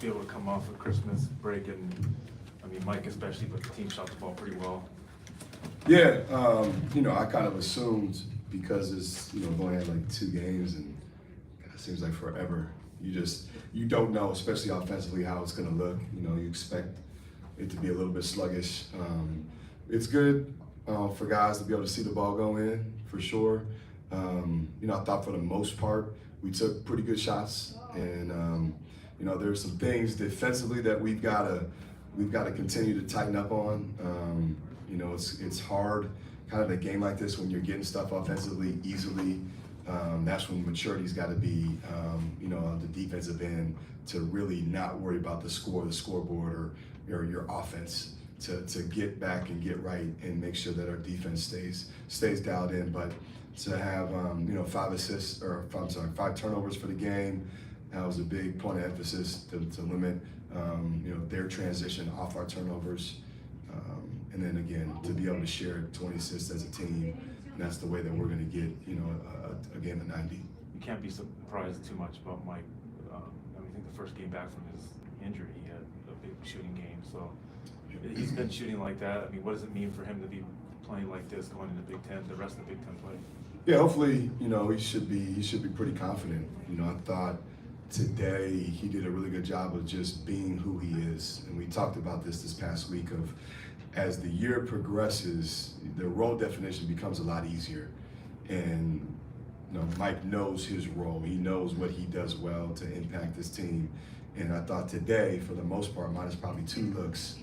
be able to come off of Christmas break and, I mean, Mike especially, but the team shot the ball pretty well? Yeah, I kind of assumed because it's, we've only had like 2 games and it seems like forever. You don't know, especially offensively, how it's going to look. You expect it to be a little bit sluggish. It's good for guys to be able to see the ball go in, for sure. I thought for the most part, we took pretty good shots. And, there's some things defensively that we've got to continue to tighten up on. It's hard kind of a game like this when you're getting stuff offensively easily. That's when maturity's got to be, on the defensive end to really not worry about the scoreboard, or your offense to get back and get right and make sure that our defense stays dialed in. But to have 5 turnovers for the game, that was a big point of emphasis to limit their transition off our turnovers. And then again, to be able to share 20 assists as a team, and that's the way that we're going to get, a game of 90. You can't be surprised too much about Mike. I think the first game back from his injury, he had a big shooting game. So he's been shooting like that. I mean, what does it mean for him to be playing like this going into Big Ten, the rest of the Big Ten play? Yeah, hopefully, he should be pretty confident. I thought today he did a really good job of just being who he is. And we talked about this past week of, as the year progresses, the role definition becomes a lot easier. And Mike knows his role. He knows what he does well to impact his team. And I thought today, for the most part, minus probably 2 looks,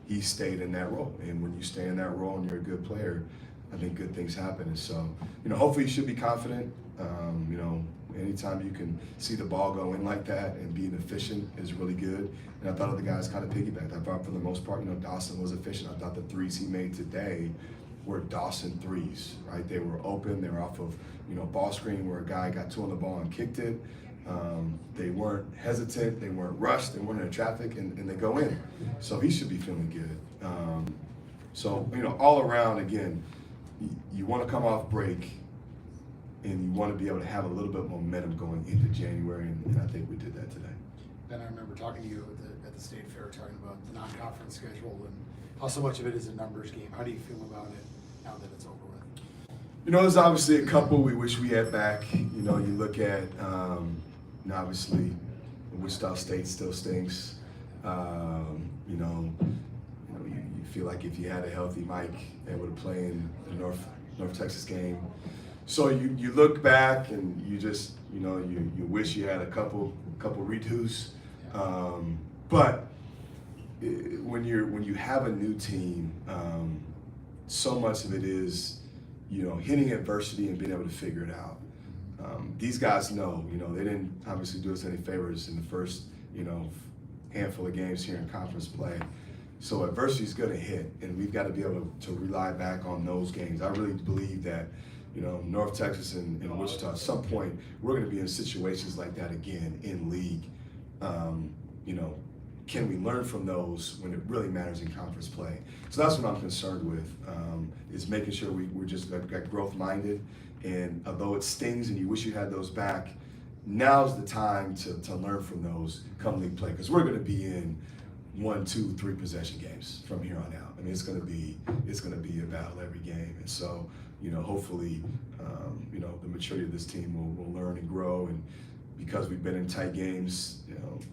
he stayed in that role. And when you stay in that role and you're a good player, I think good things happen. And so, hopefully he should be confident. Anytime you can see the ball go in like that and being efficient is really good. And I thought other guys kind of piggybacked. I thought for the most part, Dawson was efficient. I thought the threes he made today were Dawson threes, right? They were open. They were off of, ball screen where a guy got 2 on the ball and kicked it. They weren't hesitant. They weren't rushed. They weren't in traffic, and they go in. So he should be feeling good. All around, again, you want to come off break and you want to be able to have a little bit of momentum going into January, and I think we did that today. Ben, I remember talking to you at the State Fair, talking about the non-conference schedule and how so much of it is a numbers game. How do you feel about it now that it's over with? There's obviously a couple we wish we had back. You look at, obviously, Wichita State still stinks. You feel like if you had a healthy Mike able to play in the North Texas game. So you look back and you just, you wish you had a couple redos. But when you have a new team, so much of it is, hitting adversity and being able to figure it out. These guys know, they didn't obviously do us any favors in the first, handful of games here in conference play. So adversity is going to hit, and we've got to be able to rely back on those games. I really believe that, North Texas and Wichita, at some point, we're going to be in situations like that again in league. Can we learn from those when it really matters in conference play? So that's what I'm concerned with, is making sure we're just got growth minded. And although it stings and you wish you had those back, now's the time to learn from those come league play, because we're going to be in 1, 2, 3 possession games from here on out. I mean, it's going to be a battle every game. And so, hopefully, the maturity of this team will learn and grow. And because we've been in tight games,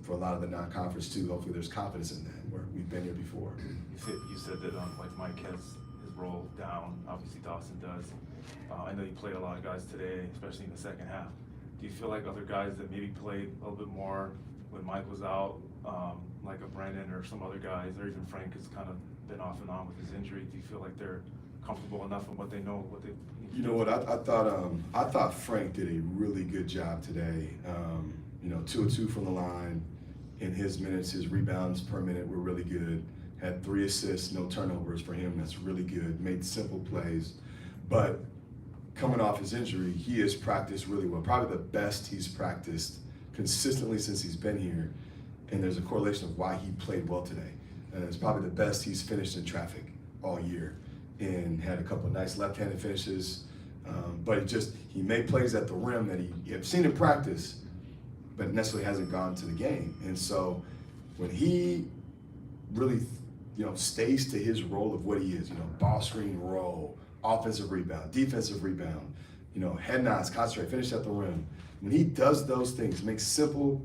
for a lot of the non-conference too, hopefully there's confidence in that, where we've been here before. You said that Mike has his role down. Obviously Dawson does. I know you played a lot of guys today, especially in the second half. Do you feel like other guys that maybe played a little bit more when Mike was out, like a Brandon or some other guys, or even Frank has kind of been off and on with his injury? Do you feel like they're comfortable enough in what they know, what they? You know what? I thought Frank did a really good job today. 2 of 2 from the line. In his minutes, his rebounds per minute were really good. Had 3 assists, no turnovers for him. That's really good. Made simple plays, but coming off his injury, he has practiced really well. Probably the best he's practiced consistently since he's been here. And there's a correlation of why he played well today. And it's probably the best he's finished in traffic all year, and had a couple of nice left-handed finishes. But he made plays at the rim that you have seen in practice, but necessarily hasn't gone to the game. And so when he really, stays to his role of what he is, ball screen roll, offensive rebound, defensive rebound, head nods, concentrate, finish at the rim. When he does those things, makes simple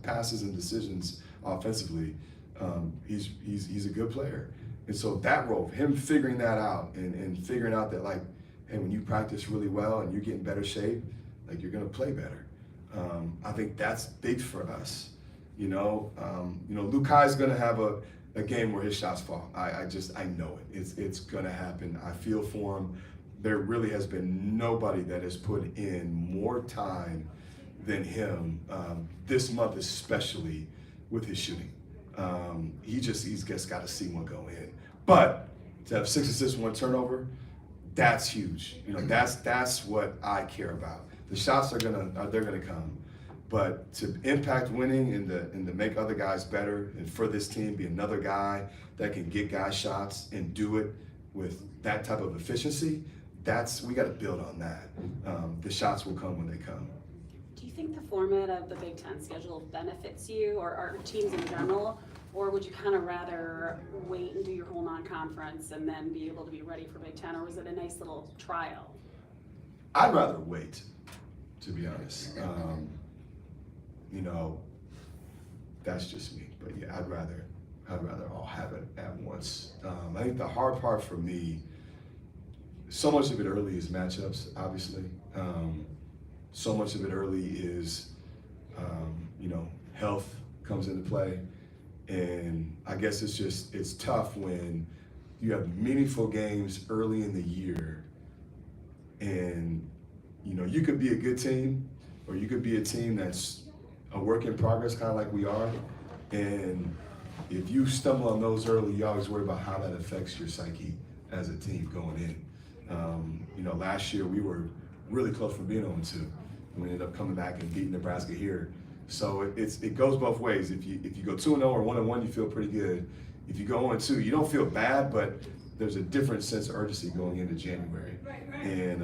passes and decisions offensively, he's a good player. And so that role, him figuring that out and figuring out that, like, hey, when you practice really well and you get in better shape, like, you're gonna play better. I think that's big for us. Lukai's gonna have a game where his shots fall. I know it. It's gonna happen. I feel for him. There really has been nobody that has put in more time than him this month, especially with his shooting. He's just got to see one go in. But to have 6 assists, 1 turnover, that's huge. That's what I care about. The shots they're gonna come, but to impact winning and to make other guys better, and for this team be another guy that can get guys shots and do it with that type of efficiency. We got to build on that. The shots will come when they come. Do you think the format of the Big Ten schedule benefits you or teams in general, or would you kind of rather wait and do your whole non-conference and then be able to be ready for Big Ten, or was it a nice little trial? I'd rather wait, to be honest. That's just me. But yeah, I'd rather all have it at once. I think the hard part for me, so much of it early is matchups, obviously. So much of it early is, health comes into play. And I guess it's tough when you have meaningful games early in the year and, you could be a good team or you could be a team that's a work in progress, kind of like we are. And if you stumble on those early, you always worry about how that affects your psyche as a team going in. Last year we were really close from being 0-2, and we ended up coming back and beating Nebraska here. So it goes both ways. If you go 2-0 or 1-1, you feel pretty good. If you go 0-2, you don't feel bad, but there's a different sense of urgency going into January. And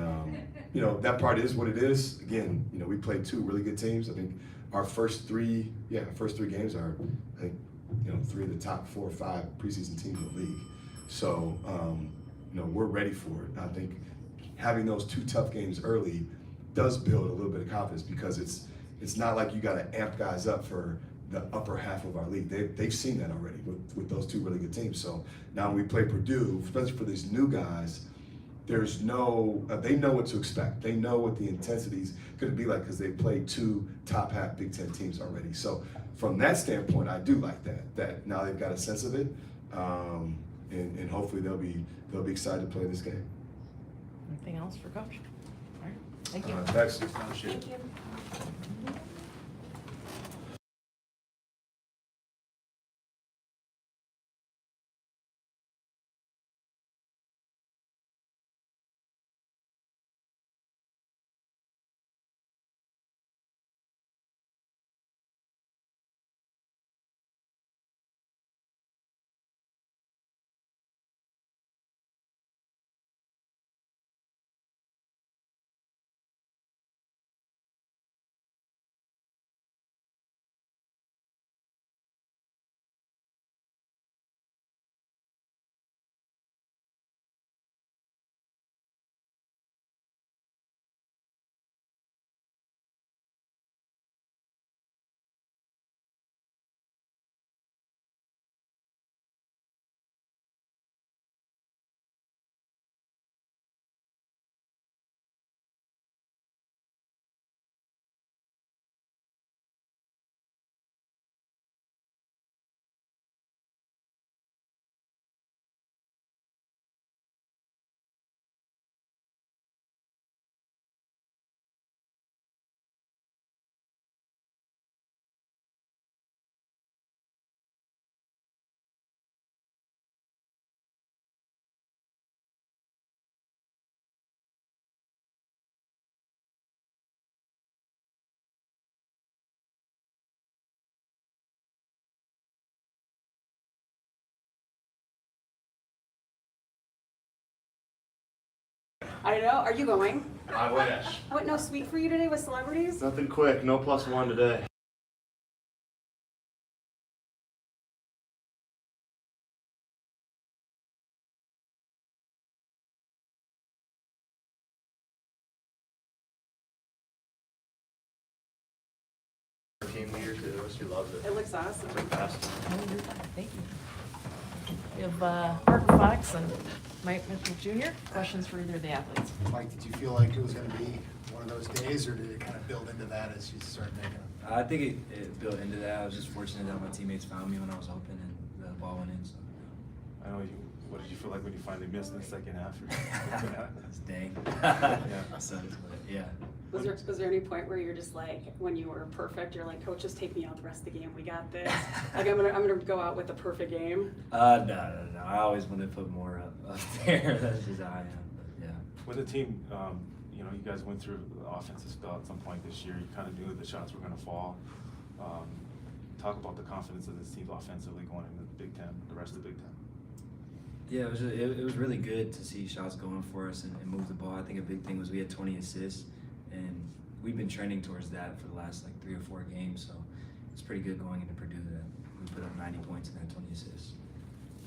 that part is what it is. Again, we played 2 really good teams. I think our first three games are, I think, 3 of the top 4 or 5 preseason teams in the league. So, we're ready for it. I think having those 2 tough games early does build a little bit of confidence, because it's not like you got to amp guys up for the upper half of our league. They've seen that already with those 2 really good teams. So now when we play Purdue, especially for these new guys, they know what to expect. They know what the intensity's going to be like because they played 2 top half Big Ten teams already. So from that standpoint, I do like that now they've got a sense of it, and hopefully they'll be excited to play this game. Anything else for Coach? All right, thank you. Thanks. Thank you. I know. Are you going? I wish. What, no sweet for you today with celebrities? Nothing quick, no +1 today. game leader too. She loves it. It looks awesome. It's her best. No, you're fine. Thank you. We have Parker Fox and Mike Mitchell Jr. Questions for either of the athletes. Mike, did you feel like it was gonna be one of those days, or did it kind of build into that as you started making them? I think it built into that. I was just fortunate that my teammates found me when I was open and the ball went in. So. I know you. What did you feel like when you finally missed in the second half? That's dang. Yeah. So, yeah. Was there any point where you're just like, when you were perfect, you're like, coach, just take me out the rest of the game. We got this. Like I'm gonna go out with the perfect game. No. I always want to put more up there. That's just how I am. But yeah. With the team, you know, you guys went through the offensive spell at some point this year. You kind of knew the shots were going to fall. Talk about the confidence of this team offensively going into the Big Ten, the rest of the Big Ten. Yeah, it was really good to see shots going for us and move the ball. I think a big thing was we had 20 assists, and we've been trending towards that for the last like 3 or 4 games. So it's pretty good going into Purdue that we put up 90 points and had 20 assists.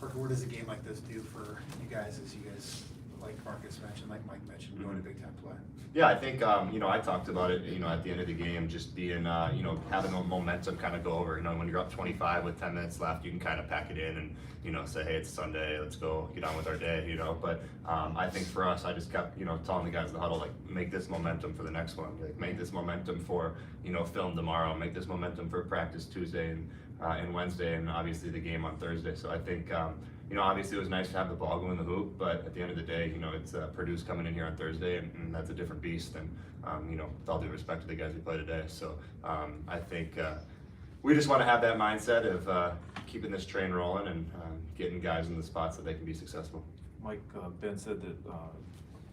Parker, what does a game like this do for you guys as you guys, like Marcus mentioned, like Mike mentioned, going to Big Ten play? Yeah, I think, you know, I talked about it, you know, at the end of the game, just being, you know, having the momentum kind of go over. You know, when you're up 25 with 10 minutes left, you can kind of pack it in and, you know, say, hey, it's Sunday, let's go get on with our day, you know. But I think for us, I just kept, you know, telling the guys in the huddle, like, make this momentum for the next one. Like, make this momentum for, you know, film tomorrow. Make this momentum for practice Tuesday and Wednesday, and obviously the game on Thursday. So I think, you know, obviously it was nice to have the ball go in the hoop, but at the end of the day, you know, it's Purdue's coming in here on Thursday, and that's a different beast. And, you know, with all due respect to the guys who play today. So I think we just want to have that mindset of keeping this train rolling and getting guys in the spots that they can be successful. Mike, Ben said that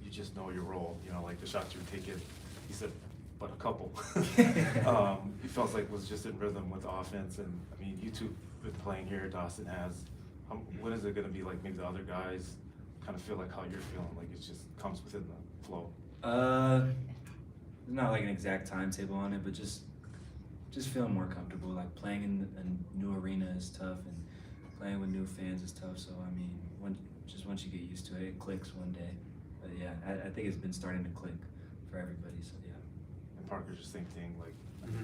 you just know your role, you know, like the shots you were taking, he said, but a couple. He felt like was just in rhythm with the offense. And I mean, you two been playing here, Dawson has. What is it going to be like? Maybe the other guys kind of feel like how you're feeling, like it just comes within the flow. Not like an exact timetable on it, but just feeling more comfortable. Like playing in a new arena is tough, and playing with new fans is tough. So I mean, once you get used to it, it clicks one day. But yeah, I think it's been starting to click for everybody. So yeah. And Parker's the same thing. Like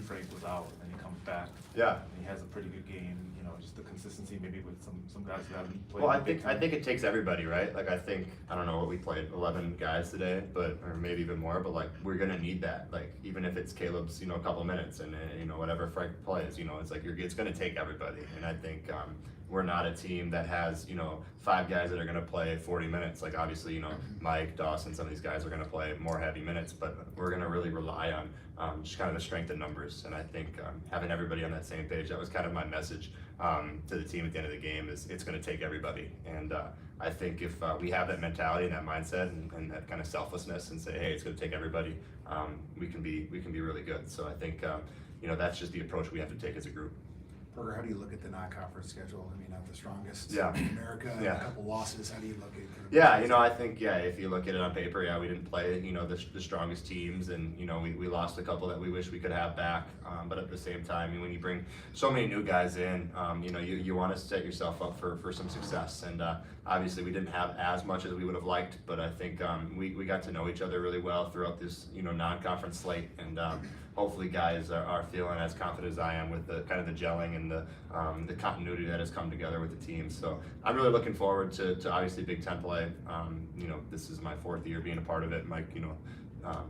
Frank was out, and he comes back. Yeah. And he has a pretty good game. You know, just the consistency maybe with some guys who haven't played. Well, in the Big I Ten. think it takes everybody, right? Like I don't know what we played, 11 guys today, or maybe even more. But like we're gonna need that. Like even if it's Caleb's, you know, a couple minutes, and you know whatever Frank plays, you know, it's like it's gonna take everybody. And I think we're not a team that has, you know, 5 guys that are gonna play 40 minutes. Like obviously, you know, Mike, Dawson, some of these guys are gonna play more heavy minutes, but we're gonna really rely on just kind of the strength in numbers. And I think having everybody on that same page, that was kind of my message to the team at the end of the game, is it's going to take everybody. And I think if we have that mentality and that mindset and that kind of selflessness and say, hey, it's going to take everybody, we can be really good. So I think you know, that's just the approach we have to take as a group. Parker, how do you look at the non-conference schedule? I mean, not the strongest Yeah. in America, Yeah. a couple losses. How do you look at kind of Yeah, you know, I think, if you look at it on paper, we didn't play, you know, the strongest teams, and, you know, we lost a couple that we wish we could have back, but at the same time, when you bring so many new guys in, you know, you want to set yourself up for some success, and obviously we didn't have as much as we would have liked, but I think we got to know each other really well throughout this, you know, non-conference slate, and hopefully guys are feeling as confident as I am with the kind of the gelling and the continuity that has come together with the team. So I'm really looking forward to obviously Big Ten play. You know, this is my 4th year being a part of it. Mike, you know,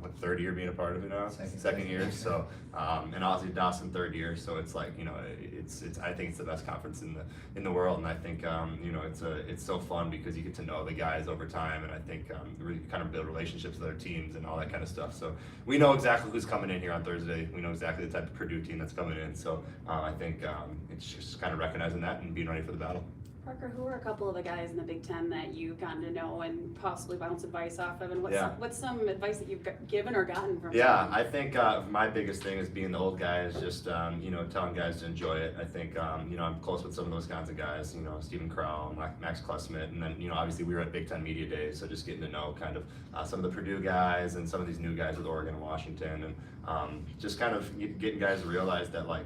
what, 3rd year being a part of it now? Second year. So and obviously Dawson 3rd year. So it's like, you know, it's I think it's the best conference in the world, and I think you know, it's so fun because you get to know the guys over time, and I think really kind of build relationships with other teams and all that kind of stuff. So we know exactly who's coming in here on Thursday. We know exactly the type of Purdue team that's coming in. So I think it's just kind of recognizing that and being ready for the battle. Parker, who are a couple of the guys in the Big Ten that you've gotten to know and possibly bounce advice off of? And what's some advice that you've given or gotten from Yeah, them? I think my biggest thing is being the old guy is just, you know, telling guys to enjoy it. I think, you know, I'm close with some of those kinds of guys, you know, Stephen Crowell, Max Klesmit, and then, you know, obviously we were at Big Ten Media Days, so just getting to know kind of some of the Purdue guys and some of these new guys with Oregon and Washington, and just kind of getting guys to realize that, like,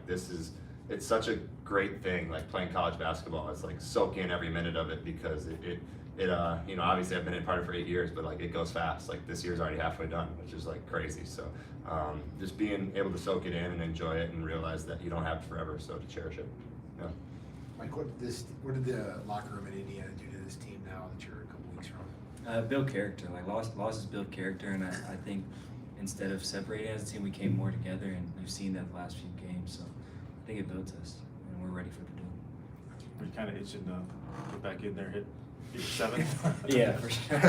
it's such a great thing, like playing college basketball. It's like soak in every minute of it, because it, you know, obviously I've been in part of it for 8 years, but like it goes fast. Like this year's already halfway done, which is like crazy. So just being able to soak it in and enjoy it and realize that you don't have it forever, so to cherish it. Yeah. Mike, what did the locker room in Indiana do to this team now that you're a couple weeks from? Build character. Like losses build character, and I think instead of separating as a team, we came more together, and you've seen that the last few games. So I think it built us, and we're ready for the duel. We're kind of itching to get back in there, hit your 7. Yeah, for sure.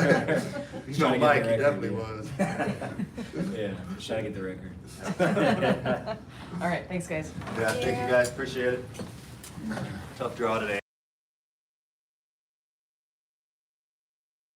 You Trying know, to get Mike, the he record, definitely was. yeah, trying to get the record. All right, thanks, guys. Yeah, thank you guys, appreciate it. Tough draw today.